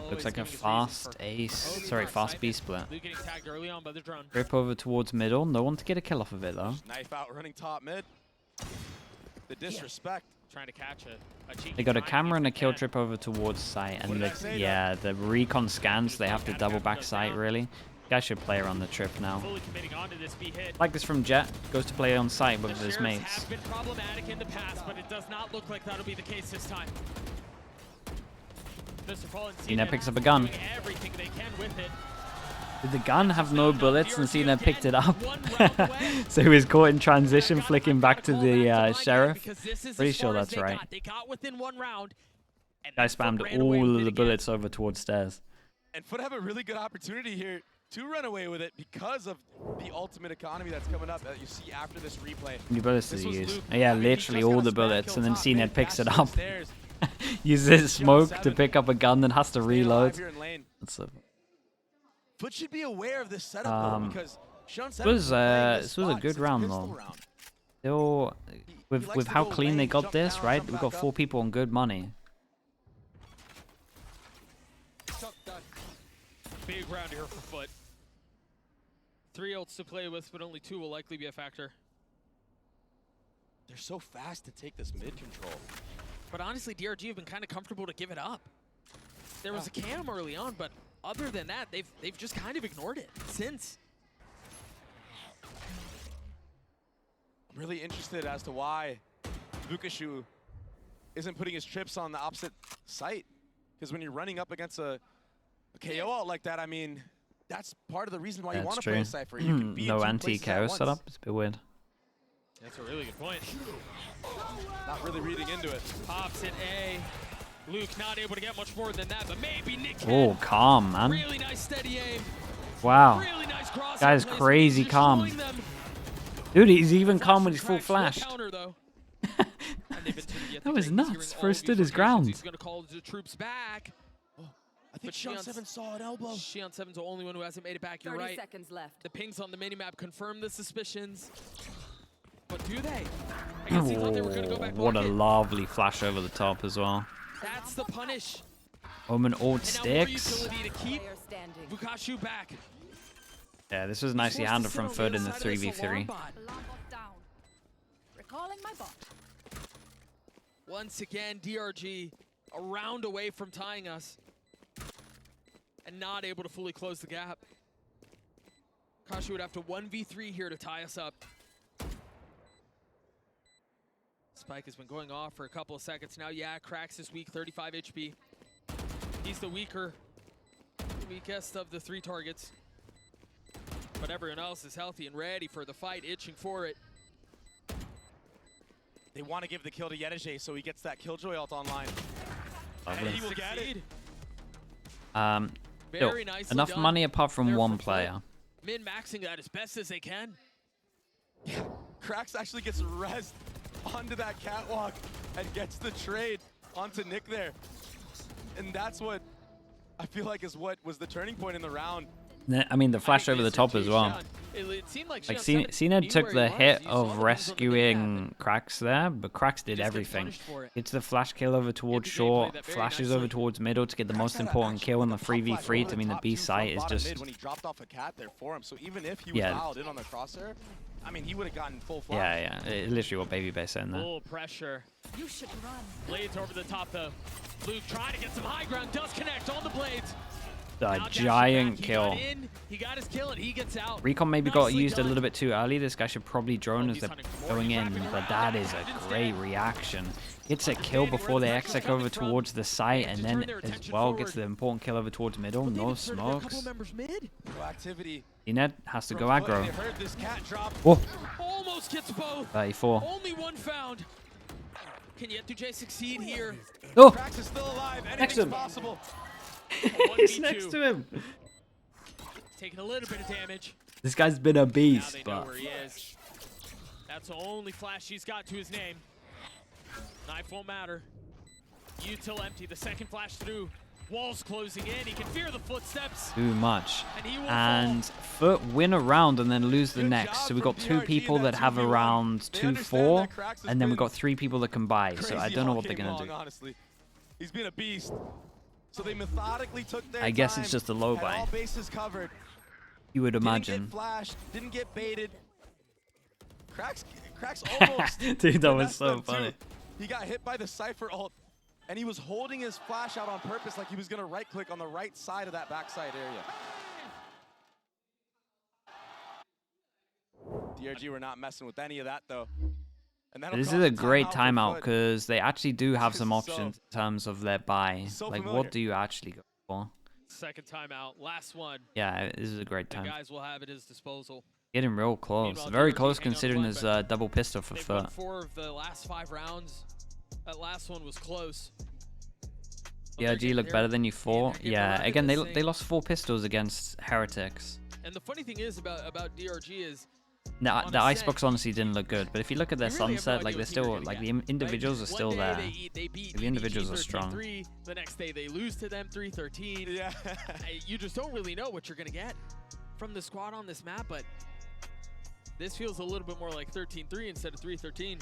Looks like a fast ace, sorry, fast B split. Luke getting tagged early on by the drone. Rip over towards middle, no one to get a kill off of it though. Knife out running top mid. The disrespect. Trying to catch a cheeky They got a time camera and a if they kill can. trip over towards site, and did I say, yeah, the recon scans, they have to double back site really. Guys should play around the trip now. Fully committing onto this B hit. Like this from Jet, goes to play on site with The his Sheriffs mates. have been problematic in the past, but it does not look like that'll be the case this time. Mr. Fallen Cena picks up a gun. doing everything they can with it. Did the gun have no bullets and Cena picked it up? So he was caught in transition, flicking back to the sheriff. Pretty sure that's right. They got within 1 round. Guy spammed all of the bullets over towards stairs. And FUT have a really good opportunity here to run away with it because of the ultimate economy that's coming up that you see after this replay. How many bullets did This he was use? Luke. Yeah, I mean, he literally just all got the spammed bullets, kill and then top Cena mid, picks it dashes up. upstairs. Uses smoke to seven. pick up a gun, then has to Staying alive reload. here in lane. That's a FUT should be aware of this setup though, because Sean said this was a good round though. Still, with how clean they got this, right? We've got 4 people on good money. Big round here for FUT. 3 ults to play with, but only 2 will likely be a factor. They're so fast to take this mid control. But honestly, DRG have been kind of comfortable to give it up. There was a cam early on, but other than that, they've just kind of ignored it since. I'm really interested as to why Lukashu isn't putting his trips on the opposite site. Because when you're running up against a KO out like that, I mean, that's part of the reason why you That's want to true. play a Cypher. You can be in No two anti-KO places at setup. once. It's a bit weird. That's a really good point. Not really reading into it. Pops it A. Luke not able to get much more than that, but maybe Nick can. Oh, calm, man. Really nice steady aim. Wow. Really nice cross. Guy's crazy calm. Dude, he's even calm when he's full flashed. That was nuts. First stood his ground. He's going to call the troops back. I think Shion7 saw an elbow. Shion7's the only one who hasn't made it back. You're 30 right. seconds left. The pings on the minimap confirm the suspicions. But do they? I guess he thought they were going to go back What a market. lovely flash over the top as well. That's the punish. Omen ult And now more sticks. utility to keep Player standing. Vukashu back. Yeah, this was nicely handled from FUT in the 3v3. Alarm bot down. Recalling my bot. Once again, DRG a round away from tying us and not able to fully close the gap. Kashu would have to 1v3 here to tie us up. Spike has been going off for a couple of seconds now. Yeah, Cracks is weak, 35 HP. He's the weakest of the 3 targets. But everyone else is healthy and ready for the fight, itching for it. They want to give the kill to Yedeje so he gets that Killjoy ult online. Lovely. And he will get it. Very nicely Enough done. money apart from There one for FUT. player. Min-maxing that as best as they can. Cracks actually gets rezzed onto that catwalk and gets the trade onto Nick there. And that's what I feel like is what was the turning point in the round. I mean, the flash over the top as well. It seemed like Cena took the hit of rescuing Cracks there, but Cracks did everything. It's the flash kill over towards short, flashes over towards middle to get the most important kill on the 3v3 to mean the B site is just... When he dropped off a cat there for him, so even if he was dialed in on the crosshair, I mean, he would have gotten full flash. Yeah, it's literally what Baby Bay said in there. Full pressure. You should run. Blades over the top though. Luke trying to get some high ground, does connect on the blades. A Now giant dashing back, kill. He got his kill and he gets out. Recon maybe got Nicely used a done. little bit too early. This guy should probably drone as He's they're hunting more. going He's in, wrapping but around. that is Didn't a stay. great reaction. Gets a kill before they exec over towards the site, and then as well gets the important kill over towards middle. But they No inserted a couple smokes. members mid. Proactivity. Inet has to go from FUT, and aggro. they heard this cat drop. Oh, Almost gets both. 34. Only one found. Can Yetu succeed here? Oh, Cracks is still alive. Next to Anything's him. possible. he's next to him. Taking a little bit of damage. This guy's been a Now beast, they know but where he is. That's the only flash he's got to his name. Knife won't matter. Util empty. The second flash through. Walls closing in. He can fear the footsteps. too much. And he will And fall. FUT win a round and then lose the Good next. job So we got from 2 DRG people in that that have 2v1. around They 2-4, understand that Cracks has and then we been got 3 people that can buy. So I Crazy don't know all what they're game gonna long, do. Honestly, he's been a beast. So they methodically took their I guess time, it's just a low had buy. all bases covered. You would Didn't imagine. get flashed. Didn't get baited. Cracks almost. Dude, that was finessed so them, too. funny. He got hit by the Cypher ult, and he was holding his flash out on purpose like he was going to right-click on the right side of that backside area. DRG were not messing with any of that, though. And that'll This cause is a a great for timeout FUT. because they actually do have This some is so- options in terms of their buy. so Like, familiar. what do you actually go for? Second timeout. Last one. Yeah, this is a great The time. guys will have at his disposal. Getting real close. Meanwhile, Very DRG close hang on considering one, there's but a double pistol for They've won FUT. 4 of the last 5 rounds. That last one was close. But they're DRG look getting- better than you they're thought. getting Yeah, around again, the they same. lost 4 pistols against Heretics. And the funny thing is about DRG is Now, on the Ascent, Icebox honestly didn't look good, but if you look at their you really have no sunset, idea like they're what team still, you're like gonna the get, individuals are right? still One day there. They beat The individuals are 13-3, strong. The next day they lose to them 3-13. Yeah. You just don't really know what you're gonna get from the squad on this map, but this feels a little bit more like 13-3 instead of 3-13.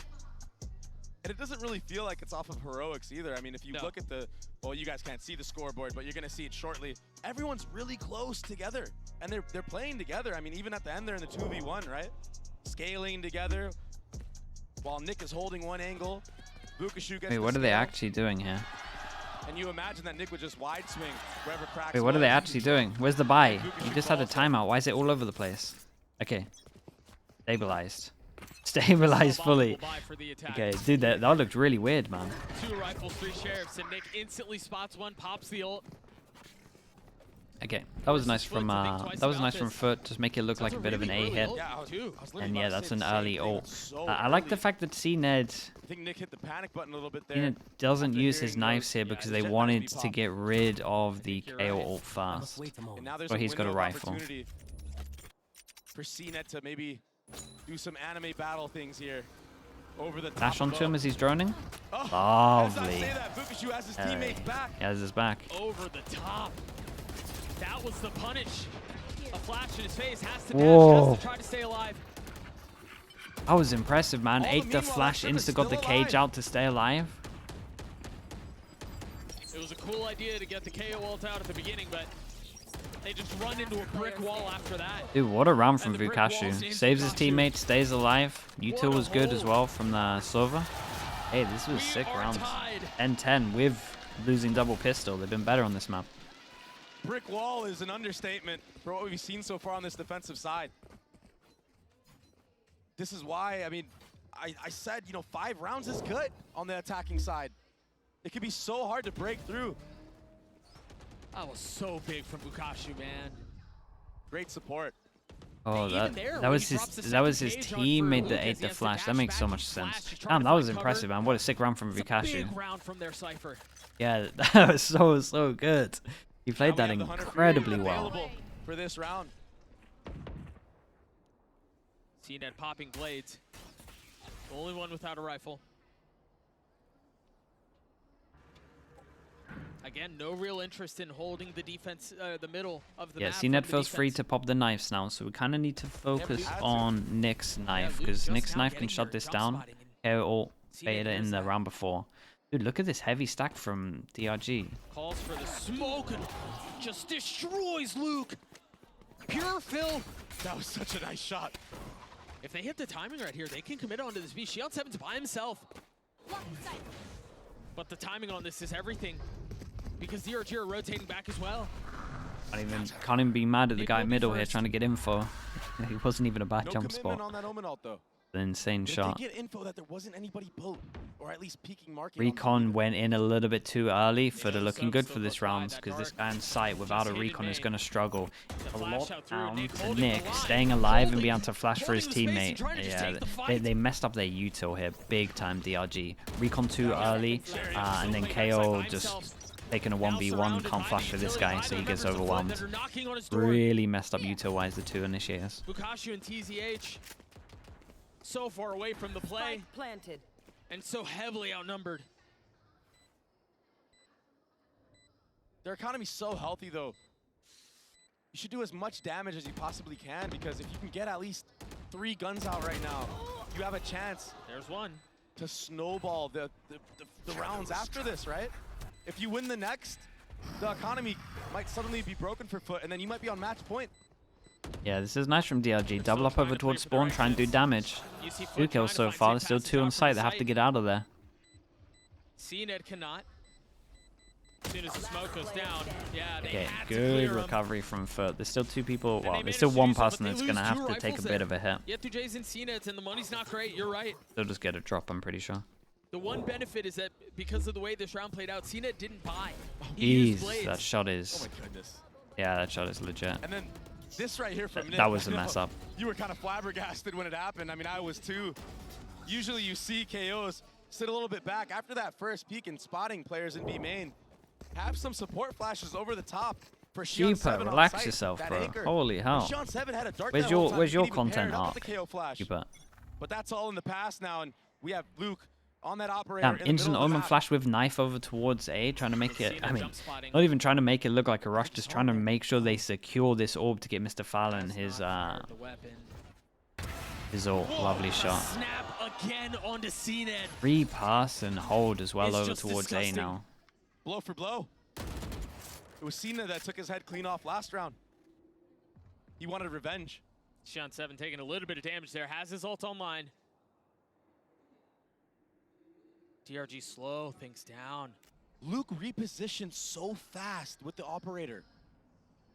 And it doesn't really feel like it's off of heroics either. I mean, if you No. look at the, well, you guys can't see the scoreboard, but you're going to see it shortly. Everyone's really close together, and they're playing together. I mean, even at the end, they're in the 2v1, right? Scaling together, while Nick is holding one angle. Vukashu gets Wait, the what are they scale, actually doing here? And you imagine that Nick would just wide swing wherever Cracks Wait, what are they was. actually doing? Where's the buy? Vukashu You just had a calls it. timeout. Why is it all over the place? Okay. Stabilized. Stabilize So fully. possible buy for the attack. Okay, dude, that looked really weird, man. 2 rifles, 3 sheriffs, and Nick instantly spots one, pops the ult. Okay, that was nice from FUT. Just make it look like a bit of an A hit. And yeah, that's an early ult. I like the fact that CNED I think Nick hit the panic button a little bit there. doesn't use his knives here because they wanted to get rid of the KO ult fast. And now there's So he's got a window of rifle. opportunity for CNET to maybe do some anime battle things here. Over the top Dash onto him as he's droning. Oh, Lovely. As I say that, Bukashu has his teammates back. He has his back. Over the top. That was the punish. A flash in his face. Has to Whoa. dash, has to try to stay alive. That was impressive, man. All Ate the meanwhile, flash, Ascent is insta got the still cage alive. out to stay alive. It was a cool idea to get the KO ult out at the beginning, but they just run into a brick wall after that. Dude, what a round from And the brick wall Vukashu. saves Saves his Vukashu. teammate, stays alive. What Util a was good as hold. well from the Sova. Hey, this was We sick are rounds. tied. 10-10 with losing double pistol. They've been better on this map. Brick wall is an understatement for what we've seen so far on this defensive side. This is why, I mean, I said, you know, 5 rounds is good on the attacking side. It can be so hard to break through. That was so big from Vukashu, man. Great support. Oh, Even there, that when was he drops the his second cage on teammate for that Luke ate as he the has to flash. That dash makes so back much and flash sense. to try to Damn, that was find impressive, cover. man. What a sick round from It's a Vukashu. big round from their Cypher. Yeah, that was so good. He played Now that we have the Hunter incredibly Fury well. available for this round. CNET popping blades. The only one without a rifle. Again, no real interest in holding the defense, the middle of the Yeah, map. CNET from the feels free defense. to pop the knives now, so we kind of need to focus had to. on Nick's knife, Luke because just Nick's now knife can getting shut there, this drop down. spotting, and KO ult CNET baited in hears the that. round before. Dude, look at this heavy stack from DRG. Calls for the smoke and just destroys Luke. Pure fill. That was such a nice shot. If they hit the timing right here, they can commit onto this B. Shion 7's by himself. But the timing on this is everything. Because DRG are rotating back as well. Can't even be mad at the Nick guy will be recon here first. trying to get info. He wasn't even a bad No jump commitment spot. on that Omen ult, though. An insane Did shot. they get info that there wasn't anybody boat, or at least peeking marking? Recon went in a little bit too early for the Yeah, looking Soap good still for this looked by round, that because this dart. guy in sight without a Just recon hated is main. going to struggle. The A flash lot out through, down Nick to holding the Nick, line. staying alive and Holding- being able to flash for his holding the space and teammate. trying to just Yeah, take the they fight. messed up their util here, big time DRG. Recon too early, and then KO just taking a 1v1, can't flash for this guy, so he gets overwhelmed. Really messed up util-wise, the two initiators. Vukashu and TZH so far away from the play Spike planted. and so heavily outnumbered. Their economy's so healthy, though. You should do as much damage as you possibly can, because if you can get at least 3 guns out right now, you have a chance There's one. to snowball the rounds after this, right? If you win the next, the economy might suddenly be broken for FUT, and then you might be on match point. Yeah, this is nice from DRG. Double up over towards spawn, try and do damage. 2 kills so far, there's still 2 on site, they have to get out of there. CNED cannot. As soon as the smoke goes down, yeah, they Okay, had to good clear 'em. recovery from FUT. There's still 2 people, well, they there's still managed to 1 use it, but person they that's lose going to have 2 to take a rifles bit there. of a hit. Yet2J's and CNEDs, and the money's not great, you're right. They'll just get a drop, I'm pretty sure. The one benefit is that because of the way this round played out, CNED didn't buy. He used Jeez, blades. that shot Oh is, my goodness. yeah, that shot is legit. And then this right here from Nick. That was a I know mess up. You were kind of flabbergasted when it happened. I mean, I was too. Usually you see KOs sit a little bit back after that first peek and spotting players in B main. Have some support flashes over the top for Shion Keeper, 7 on relax site, yourself, that bro. anchor. Holy hell. Shion 7 had a dart Where's that whole your- time. where's He your didn't even pair content it up arc? with the KO flash. Keeper. But that's all in the past now, and we have Luke on that operator. Damn, in the instant middle of the omen map. flash with knife over towards A, trying to make it, I mean, jump spotting. not even trying to make it look like a rush, just trying to make sure they secure this orb to get Mr. Fallon his The weapon. ult. Lovely shot. Snap again onto CNED. Free pass and hold as well It's over just towards disgusting. A now. Blow for blow. It was Cena that took his head clean off last round. He wanted revenge. Shion 7 taking a little bit of damage there. Has his ult online. DRG slow things down. Luke repositioned so fast with the operator.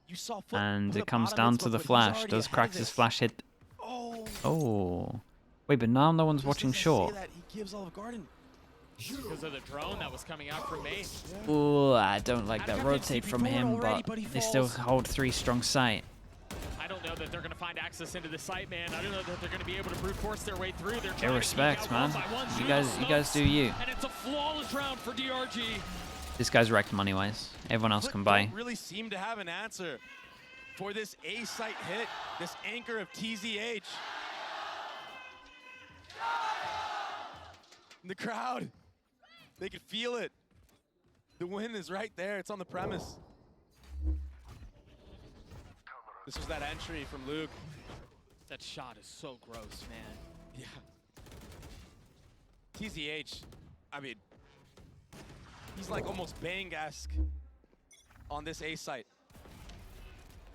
You saw FUT And put it a comes bot on down his to foot, the but he's flash. already Does ahead of Krax's this. flash hit? Oh, Oh. Wait, but now no one's watching short. That he gives Olive Garden. Because of the drone that was coming out from May. Ooh, I don't like that rotate from him, but they still hold 3 strong sight. I don't know that they're going to find access into the site, man. I don't know that they're going to be able to brute force their way through. They're Get respect, man. You guys do you. And it's a flawless round for DRG. This guy's wrecked money-wise. Everyone else can buy. Don't really seem to have an answer for this A site hit, this anchor of TZH. The crowd, they could feel it. The win is right there. It's on the premise. This was that entry from Luke. That shot is so gross, man. Yeah. TZH, I mean, he's like almost Bang-esque on this A site.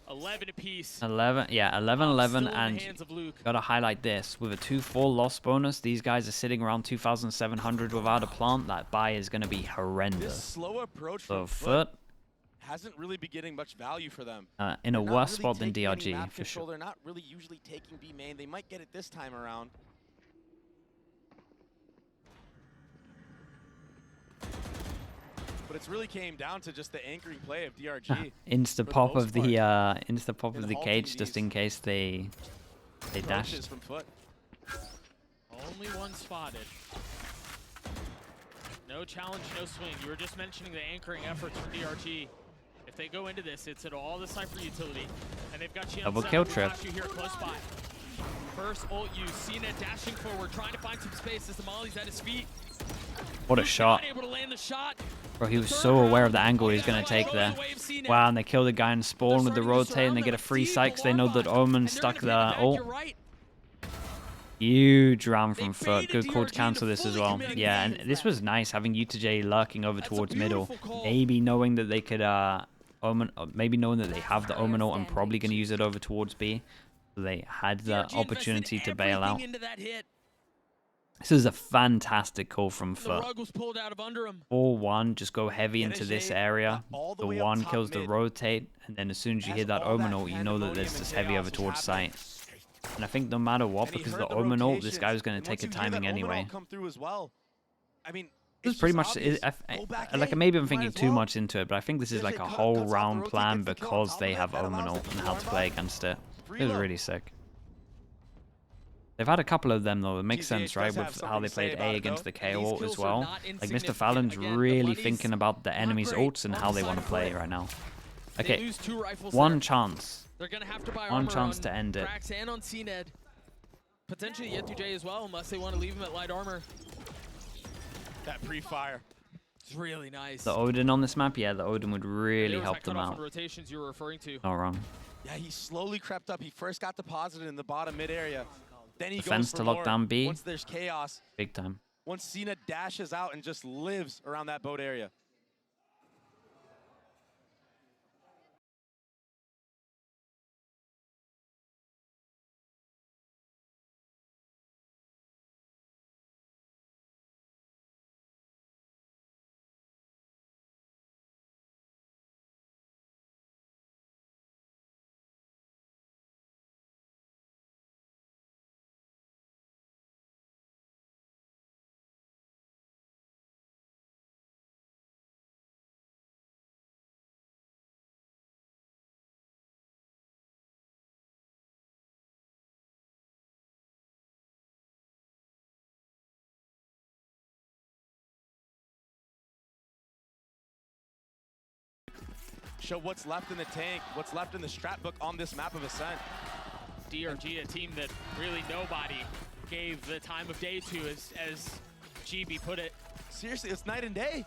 11 apiece. 11, yeah, 11-11, and gotta highlight this. With a 2-4 loss bonus, these guys are sitting around 2,700 without a plant. That buy is gonna be horrendous. This slow approach So from FUT hasn't really been getting much value for them. In a worse really spot than DRG, for sure. They're not really usually taking B main. They might get it this time around. But it's really came down to just the anchoring play of DRG. Insta pop of the cage, just in case they dash. From FUT. Only one spotted. No challenge, no swing. You were just mentioning the anchoring efforts from DRG. If they go into this, it's at all the Cypher utility, and they've got Xian Double kill trip. here close by. First ult use, CNET dashing forward, trying to find some space as the Molly's at his feet. What a shot. Able to land the shot. Bro, he was so aware of the angle he was going to take there. Wow, and they kill the guy in spawn with the rotate, and they get a free sight because they know that Omen stuck the ult. Huge round from FUT. Good call to cancel this as well. Yeah, and this was nice, having Utaj lurking over towards middle. Maybe knowing that they could, Omen, maybe knowing that they have the Omen ult and probably going to use it over towards B. So they had the opportunity to bail out. This is a fantastic call from FUT. 4-1, just go heavy into this area. The 1 kills the rotate, and then as soon as you hear that Omen ult, you know that there's this heavy over towards site. And I think no matter what, because the Omen ult, this guy was going to take a timing anyway. This is pretty much, like maybe I'm thinking too much into it, but I think this is like a whole round plan because they have Omen ult and how to play against it. It was really sick. They've had a couple of them though, it makes sense, right, with how they played A against the KO ult as well. Like Mr. Fallon's really thinking about the enemy's ults and how they want to play it right now. Okay, one chance. One chance to end it. And on CNED. Potentially Yetu as well, unless they want to leave him at light armor. That pre-fire. It's really nice. The Odin on this map, yeah, the Odin would really help them out. Rotations you were referring to. Not wrong. Yeah, he slowly crept up. He first got deposited in the bottom mid area. Then he Defense goes for to lock more. down B. Once there's chaos. Big time. Once Cena dashes out and just lives around that boat area. Show what's left in the tank, what's left in the strat book on this map of Ascent. DRG, a team that really nobody gave the time of day to, as GB put it. Seriously, it's night and day.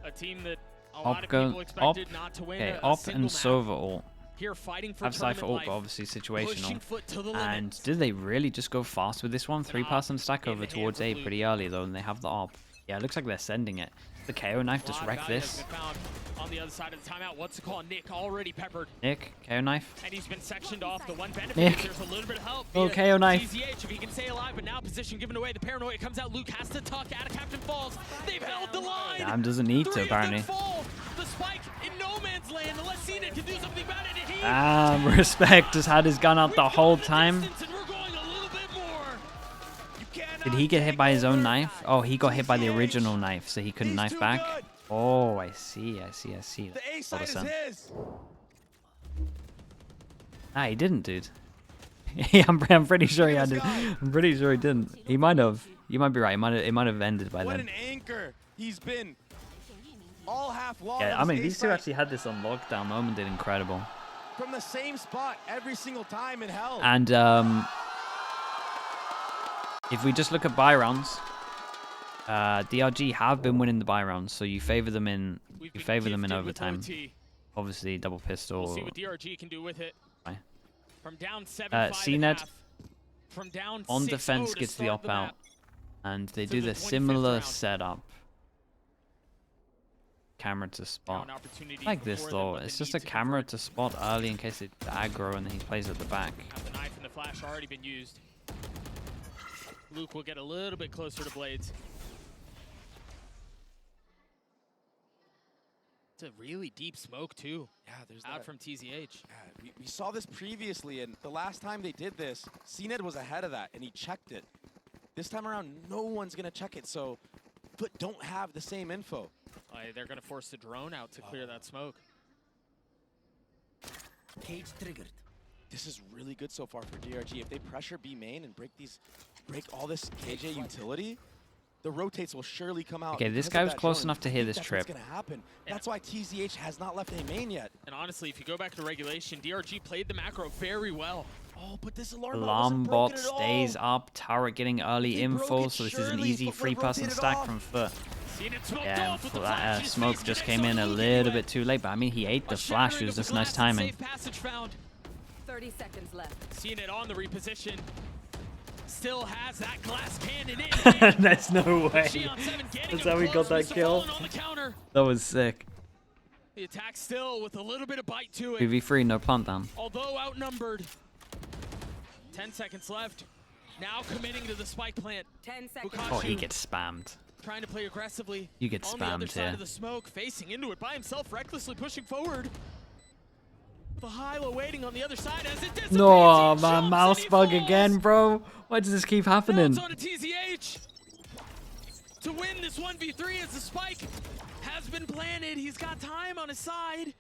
A team that a lot of people expected not to win a Op single and map. Sova ult. Here fighting for Have Cypher ult, life. but obviously situational. The and did they really just go fast with this one? 3-person stack over towards A pretty early though, and they have the op. Yeah, it looks like they're sending it. The KO knife just wrecked this. On the other side of the timeout, what's it called? Nick already peppered. Nick, KO knife. And he's been sectioned off. The one benefit Nick. is there's a little bit of help. Oh, KO knife. TZH, if he can stay alive, but now position given away. The paranoia comes out. Luke has to tuck. Out of Captain falls. They've held the line. Damn, doesn't need to apparently. Fall. The spike in no man's land. Unless Cena can do something about it. Respect has had his gun out the whole time. Did he get hit by his own knife? Oh, he got hit by the original knife, so he couldn't knife back. Oh, I see. The A side is his. Ah, he didn't, dude. Yeah, I'm pretty sure he had it. I'm pretty sure he didn't. He might have. You might be right. It might have ended by What then. an anchor he's been. All half long. Yeah, I mean, these two actually had this on lockdown. Moment did incredible. From the same spot every single time in hell. And if we just look at buy rounds, DRG have been winning the buy rounds, so you favor them in overtime. Obviously, double pistol. We'll see what DRG can do with it. Right. From down 7-5 CNED from down on 6-0 defense to gets the start op out, map. and they To do the the 25th similar round. setup. Camera to Now spot. an opportunity Like this before them, though, but it's they just need a to camera convert. to spot early in case it's aggro and then he plays at the back. Now the knife and the flash already been used. Luke will get a little bit closer to Blades. It's a really deep smoke too. Yeah, there's Out that. from TZH. Yeah, we saw this previously, and the last time they did this, CNED was ahead of that, and he checked it. This time around, no one's going to check it, so FUT don't have the same info. They're going to force the drone out to clear that smoke. Cage triggered. This is really good so far for DRG. If they pressure B main and break all this KJ utility, the rotates will surely come out. Okay, this because guy of was that close drone. enough to I hear think this that's trip. what's gonna happen. That's why TZH has not left A main yet. And honestly, if you go back to regulation, DRG played the macro very well. Oh, but this alarm Alarm bot bot wasn't broken at stays all. up, turret getting early They broke info, it so this is an surely, easy but three-person rotated stack off. from FUT. Seen it smoked Yeah, off with the that flash in his smoke face, just connects came on in the a Luke little anyway. bit too late, but I mean, he ate the A flash. It shattering was of just the nice glass and timing. safe passage found. 30 seconds left. Seen it on the reposition. Still has that glass cannon in hand. There's no way. Shion 7 getting That's him how we got close. that Mr. kill. Fallen on the counter. That was sick. The attack still with a little bit of bite to it. 2v3, no plant down. Although outnumbered. 10 seconds left. Now committing to the spike plant. 10 seconds. Bukashu Oh, he gets spammed. trying to play aggressively. You get on the other spammed side here. of the smoke, facing into it by himself, recklessly pushing forward. The Hyla waiting on the other side as it dissipates. No, He my jumps mouse and he bug falls. again, bro. Why does this keep Now happening? it's on to TZH. To win this 1v3 as the spike has been planted. He's got time on his side.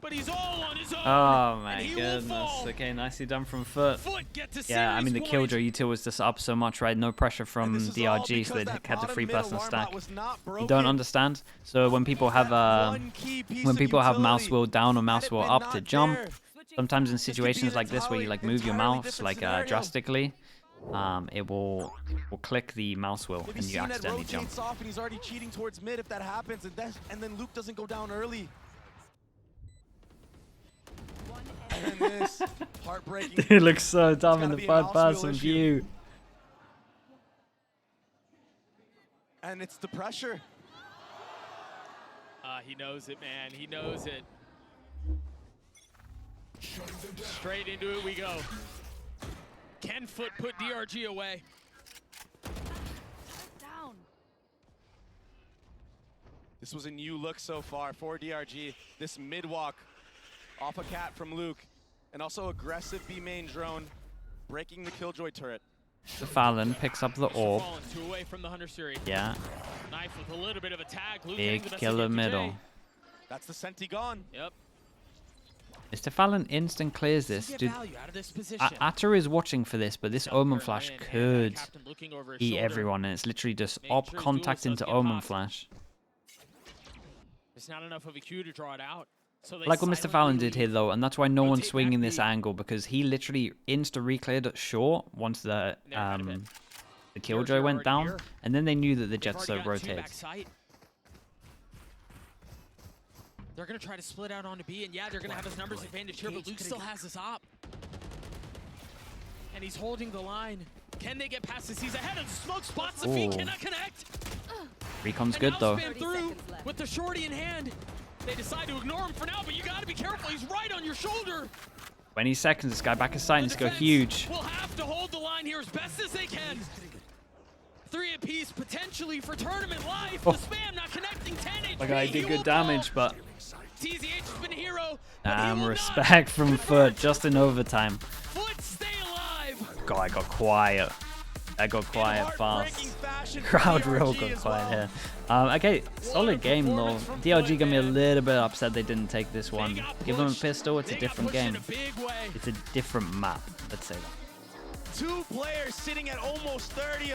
But he's all on his own. Oh my and he goodness. Will fall. Okay, nicely done from FUT. FUT get to Yeah, I series mean, the point. Killjoy util was just up so much, right? No pressure And from this is all DRG, so they because that had the bottom three-person mid alarm stack. bot was not You broken. don't understand? So when people have One key piece when of people have mouse utility, wheel down or had mouse it wheel been up not to jump, there, sometimes in this could be situations an like this where you like move your entirely mouse different like scenario. drastically, it will click the mouse wheel Maybe and you CNED accidentally jump. rotates off and he's already cheating towards mid if that happens, and then Luke doesn't go down early. And then this heartbreaking. It looks so dumb in gotta the be a third mouse wheel person issue. view. And it's the pressure. He knows it, man. He knows it. Straight into it we go. Can FUT put DRG away? Down. This was a new look so far for DRG. This mid walk off a cat from Luke, and also aggressive B main drone, breaking the Killjoy turret. The Fallon picks up the orb. Fallen, 2 away from the Hunter series. Yeah, Knife with a little bit of a tag. Luke getting big the best killer of DRG. middle. That's the Senti gone. Yep. Mr. Fallon instant clears this. Get Dude, value out of this position. Atter is watching for this, but this Omen Dunkirk Flash in, and could Captain looking over his eat shoulder. everyone, and it's literally just Make op sure his contact dual into cells get Omen popped. Flash. There's not enough of a Q to draw it out. So they Like what Mr. Fallon did here, silently though, and that's why no one's rotate swinging back this B. angle, because he literally insta-recleared short once the Never heard of it. the Killjoy DRG went already down, here. and then they knew that the They've Jets already got 2 rotated. back sight. They're going to try to split out onto B, and yeah, they're going to have his numbers advantage here, but Luke still has his op. And he's holding the line. Can they get past this? He's ahead of the smoke spots. The feet Ooh. cannot connect. Recon's And good, now though. spam 30 through seconds left. with the shorty in hand. They decide to ignore him for now, but you got to be careful. He's right on your shoulder. 20 seconds, this guy back aside needs to go defense huge. will have to hold the line here as best as they can. 3 apiece, potentially for tournament life. Oh. The spam not connecting 10 HP. My guy He did will good damage, fall. but TZH has been a hero. but he will respect not from convert. FUT just in overtime. FUT stay alive. God, I got quiet. That got quiet fast. Crowd real got quiet here. Okay, solid game though. DRG got me a little bit upset they didn't take this one. Give them a pistol, it's a different game. It's a different map, let's say that. 2 players sitting at almost 30.